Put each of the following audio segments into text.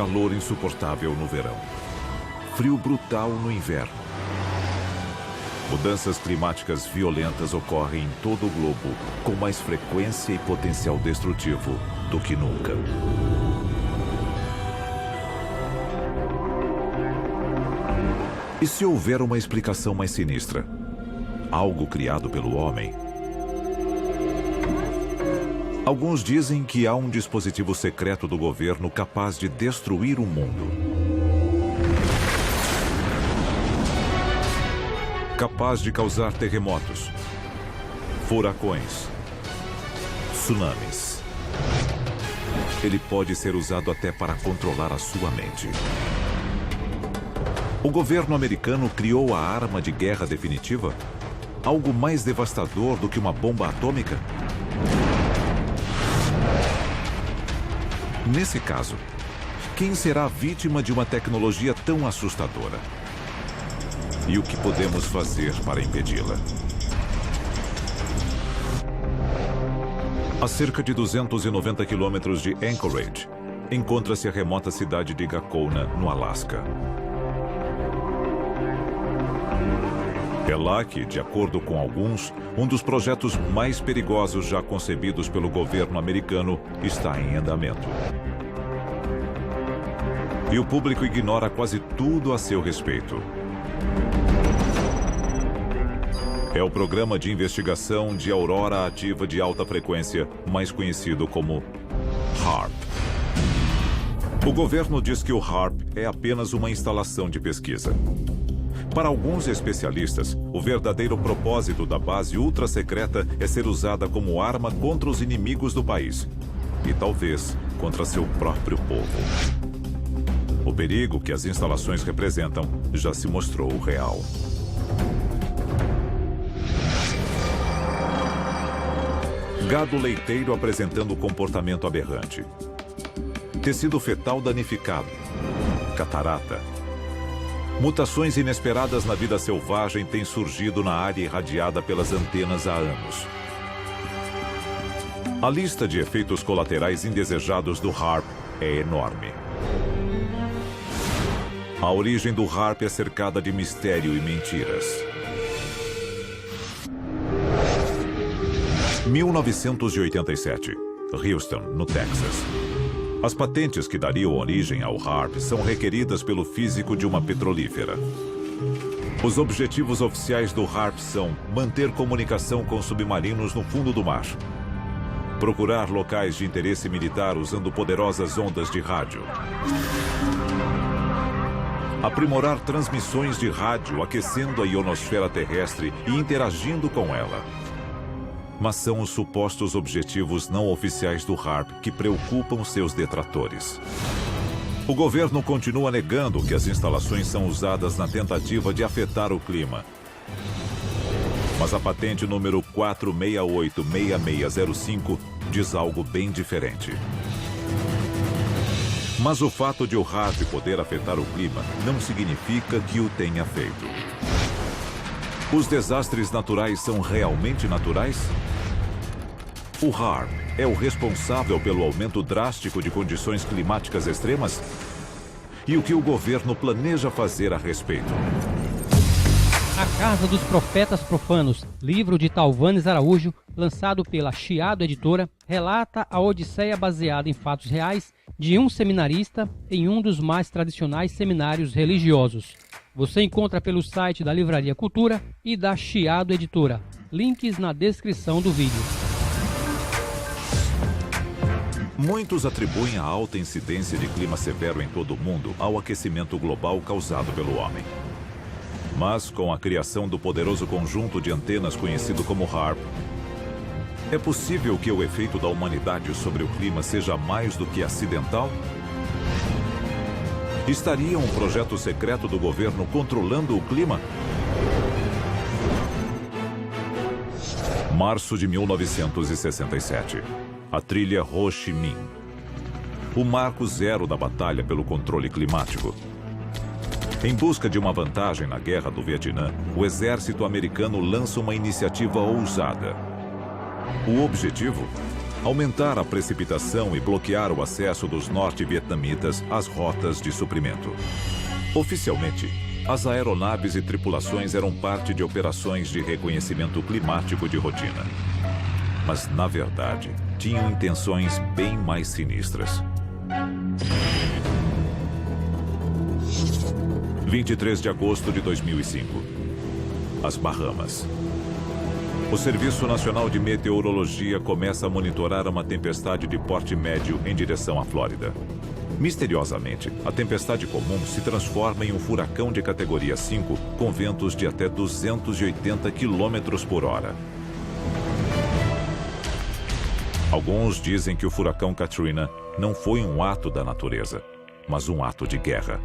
calor insuportável no verão. Frio brutal no inverno. Mudanças climáticas violentas ocorrem em todo o globo com mais frequência e potencial destrutivo do que nunca. E se houver uma explicação mais sinistra? Algo criado pelo homem? Alguns dizem que há um dispositivo secreto do governo capaz de destruir o mundo. Capaz de causar terremotos, furacões, tsunamis. Ele pode ser usado até para controlar a sua mente. O governo americano criou a arma de guerra definitiva? Algo mais devastador do que uma bomba atômica? Nesse caso, quem será vítima de uma tecnologia tão assustadora? E o que podemos fazer para impedi-la? A cerca de 290 quilômetros de Anchorage, encontra-se a remota cidade de Gakona, no Alasca. É lá que, de acordo com alguns, um dos projetos mais perigosos já concebidos pelo governo americano está em andamento. E o público ignora quase tudo a seu respeito. É o programa de investigação de aurora ativa de alta frequência, mais conhecido como HAARP. O governo diz que o HAARP é apenas uma instalação de pesquisa. Para alguns especialistas, o verdadeiro propósito da base ultra-secreta é ser usada como arma contra os inimigos do país. E talvez contra seu próprio povo. O perigo que as instalações representam já se mostrou real. Gado leiteiro apresentando comportamento aberrante. Tecido fetal danificado. Catarata. Mutações inesperadas na vida selvagem têm surgido na área irradiada pelas antenas há anos. A lista de efeitos colaterais indesejados do HAARP é enorme. A origem do HAARP é cercada de mistério e mentiras. 1987, Houston, no Texas. As patentes que dariam origem ao HAARP são requeridas pelo físico de uma petrolífera. Os objetivos oficiais do HAARP são manter comunicação com submarinos no fundo do mar, procurar locais de interesse militar usando poderosas ondas de rádio, aprimorar transmissões de rádio aquecendo a ionosfera terrestre e interagindo com ela. Mas são os supostos objetivos não oficiais do HAARP que preocupam seus detratores. O governo continua negando que as instalações são usadas na tentativa de afetar o clima. Mas a patente número 4686605 diz algo bem diferente. Mas o fato de o HAARP poder afetar o clima não significa que o tenha feito. Os desastres naturais são realmente naturais? O HAARP é o responsável pelo aumento drástico de condições climáticas extremas? E o que o governo planeja fazer a respeito? A Casa dos Profetas Profanos, livro de Talvanes Araújo, lançado pela Chiado Editora, relata a odisseia baseada em fatos reais de um seminarista em um dos mais tradicionais seminários religiosos. Você encontra pelo site da Livraria Cultura e da Chiado Editora. Links na descrição do vídeo. Muitos atribuem a alta incidência de clima severo em todo o mundo ao aquecimento global causado pelo homem. Mas, com a criação do poderoso conjunto de antenas conhecido como HAARP, é possível que o efeito da humanidade sobre o clima seja mais do que acidental? Estaria um projeto secreto do governo controlando o clima? Março de 1967. A trilha Ho Chi Minh. O marco zero da batalha pelo controle climático. Em busca de uma vantagem na Guerra do Vietnã, o exército americano lança uma iniciativa ousada. O objetivo? aumentar a precipitação e bloquear o acesso dos norte-vietnamitas às rotas de suprimento. Oficialmente, as aeronaves e tripulações eram parte de operações de reconhecimento climático de rotina. Mas, na verdade, tinham intenções bem mais sinistras. 23 de agosto de 2005. As Bahamas. O Serviço Nacional de Meteorologia começa a monitorar uma tempestade de porte médio em direção à Flórida. Misteriosamente, a tempestade comum se transforma em um furacão de categoria 5 com ventos de até 280 km por hora. Alguns dizem que o furacão Katrina não foi um ato da natureza, mas um ato de guerra.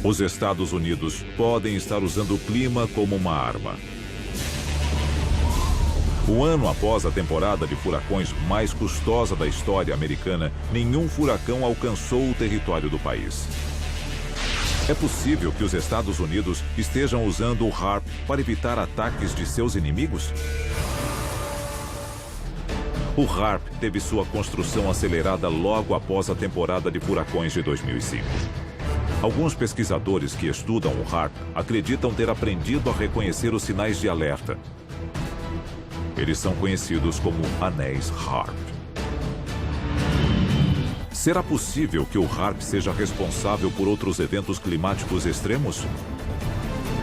Os Estados Unidos podem estar usando o clima como uma arma. Um ano após a temporada de furacões mais custosa da história americana, nenhum furacão alcançou o território do país. É possível que os Estados Unidos estejam usando o HAARP para evitar ataques de seus inimigos? O HAARP teve sua construção acelerada logo após a temporada de furacões de 2005. Alguns pesquisadores que estudam o HAARP acreditam ter aprendido a reconhecer os sinais de alerta. Eles são conhecidos como anéis HAARP. Será possível que o HAARP seja responsável por outros eventos climáticos extremos?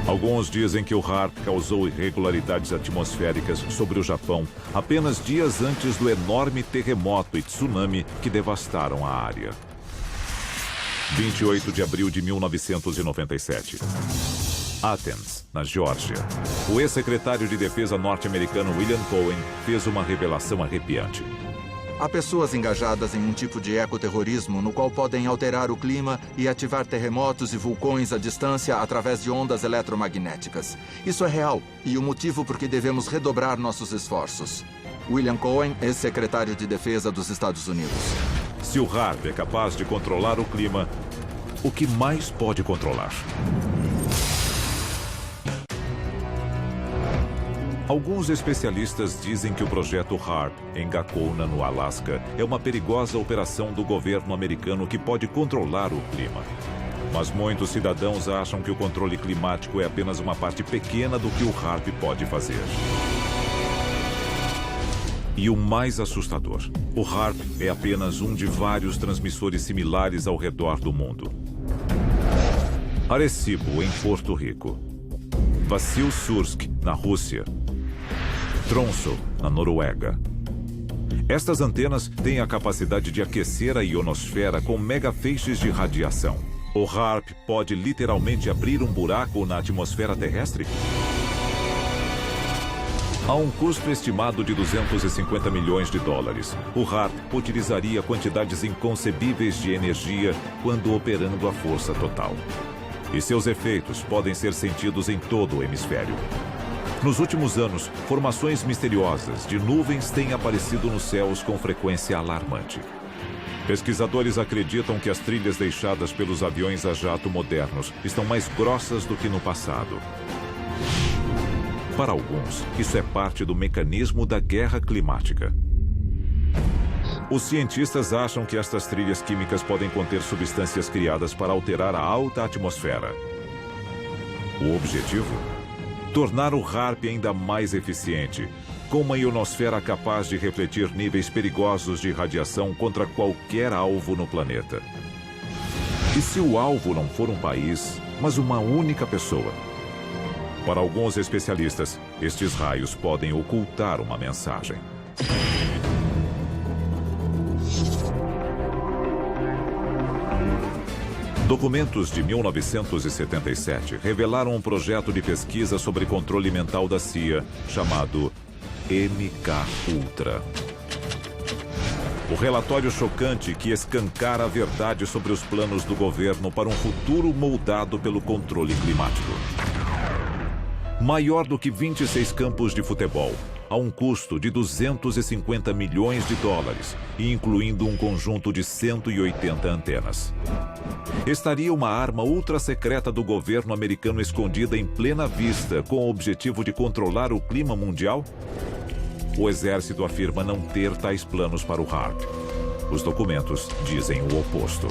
Alguns dizem que o HAARP causou irregularidades atmosféricas sobre o Japão apenas dias antes do enorme terremoto e tsunami que devastaram a área. 28 de abril de 1997. Athens, na Geórgia. O ex-secretário de Defesa norte-americano William Cohen fez uma revelação arrepiante. Há pessoas engajadas em um tipo de ecoterrorismo no qual podem alterar o clima e ativar terremotos e vulcões à distância através de ondas eletromagnéticas. Isso é real e o motivo por que devemos redobrar nossos esforços. William Cohen, ex-secretário de Defesa dos Estados Unidos. Se o HAARP é capaz de controlar o clima, o que mais pode controlar? Alguns especialistas dizem que o projeto HAARP, em Gakona, no Alasca, é uma perigosa operação do governo americano que pode controlar o clima. Mas muitos cidadãos acham que o controle climático é apenas uma parte pequena do que o HAARP pode fazer. E o mais assustador, o HAARP é apenas um de vários transmissores similares ao redor do mundo. Arecibo, em Porto Rico. Vassil-Sursk, na Rússia. Tromsø, na Noruega. Estas antenas têm a capacidade de aquecer a ionosfera com megafeixes de radiação. O HAARP pode literalmente abrir um buraco na atmosfera terrestre? Há um custo estimado de 250 milhões de dólares. O HAARP utilizaria quantidades inconcebíveis de energia quando operando a força total. E seus efeitos podem ser sentidos em todo o hemisfério. Nos últimos anos, formações misteriosas de nuvens têm aparecido nos céus com frequência alarmante. Pesquisadores acreditam que as trilhas deixadas pelos aviões a jato modernos estão mais grossas do que no passado. Para alguns, isso é parte do mecanismo da guerra climática. Os cientistas acham que estas trilhas químicas podem conter substâncias criadas para alterar a alta atmosfera. O objetivo? Tornar o HAARP ainda mais eficiente, com uma ionosfera capaz de refletir níveis perigosos de radiação contra qualquer alvo no planeta. E se o alvo não for um país, mas uma única pessoa? Para alguns especialistas, estes raios podem ocultar uma mensagem. Documentos de 1977 revelaram um projeto de pesquisa sobre controle mental da CIA, chamado MK-Ultra. O relatório chocante que escancara a verdade sobre os planos do governo para um futuro moldado pelo controle climático. Maior do que 26 campos de futebol, a um custo de 250 milhões de dólares e incluindo um conjunto de 180 antenas. Estaria uma arma ultra-secreta do governo americano escondida em plena vista com o objetivo de controlar o clima mundial? o exército afirma não ter tais planos para o HARP. Os documentos dizem o oposto.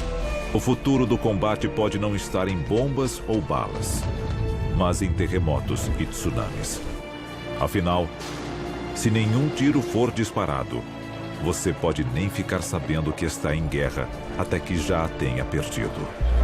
O futuro do combate pode não estar em bombas ou balas, mas em terremotos e tsunamis. Afinal, se nenhum tiro for disparado, você pode nem ficar sabendo que está em guerra até que já a tenha perdido.